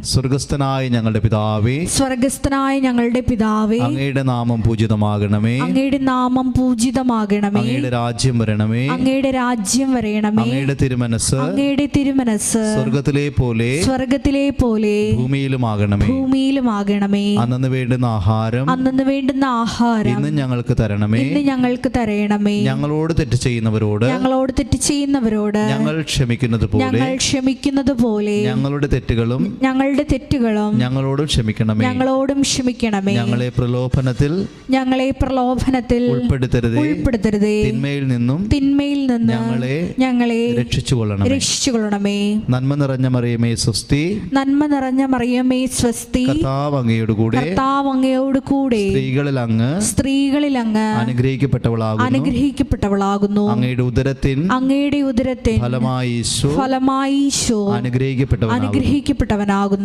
സ്വർഗസ്ഥനായ ഞങ്ങളുടെ പിതാവേ, സ്വർഗസ്ഥനായ ഞങ്ങളുടെ പിതാവേ, അങ്ങയുടെ നാമം പൂജിതമാകണമേ. അങ്ങയുടെ നാമം പൂജിതമാകണമേ. അങ്ങയുടെ രാജ്യം വരണമേ. അങ്ങയുടെ രാജ്യം വരണമേ. അങ്ങയുടെ തിരുമനസ് സ്വർഗത്തിലെ പോലെ ഭൂമിയിലുമാകണമേ. അന്നന്ന് വേണ്ടുന്ന ആഹാരം ഇന്ന് ഞങ്ങൾക്ക് തരണമേ. ഞങ്ങളോട് തെറ്റ് ചെയ്യുന്നവരോട് ഞങ്ങൾ ക്ഷമിക്കുന്നത് പോലെ ഞങ്ങളുടെ തെറ്റുകളും ഞങ്ങളോടും ക്ഷമിക്കണമേ. ഞങ്ങളെ പ്രലോഭനത്തിൽ ഉൾപ്പെടുത്തരുതേ. തിന്മയിൽ നിന്നും ഞങ്ങളെ രക്ഷിച്ചുകൊള്ളണമേ. നന്മ നിറഞ്ഞ മറിയമേ സ്വസ്തി. കർത്താവ് അങ്ങയോട് കൂടെ സ്ത്രീകളിൽ അങ്ങ് അനുഗ്രഹിക്കപ്പെട്ടവളാകുന്നു. അങ്ങയുടെ ഉദരത്തിൻ ഫലമായി ഈശോ അനുഗ്രഹിക്കപ്പെട്ടവനാകുന്നു.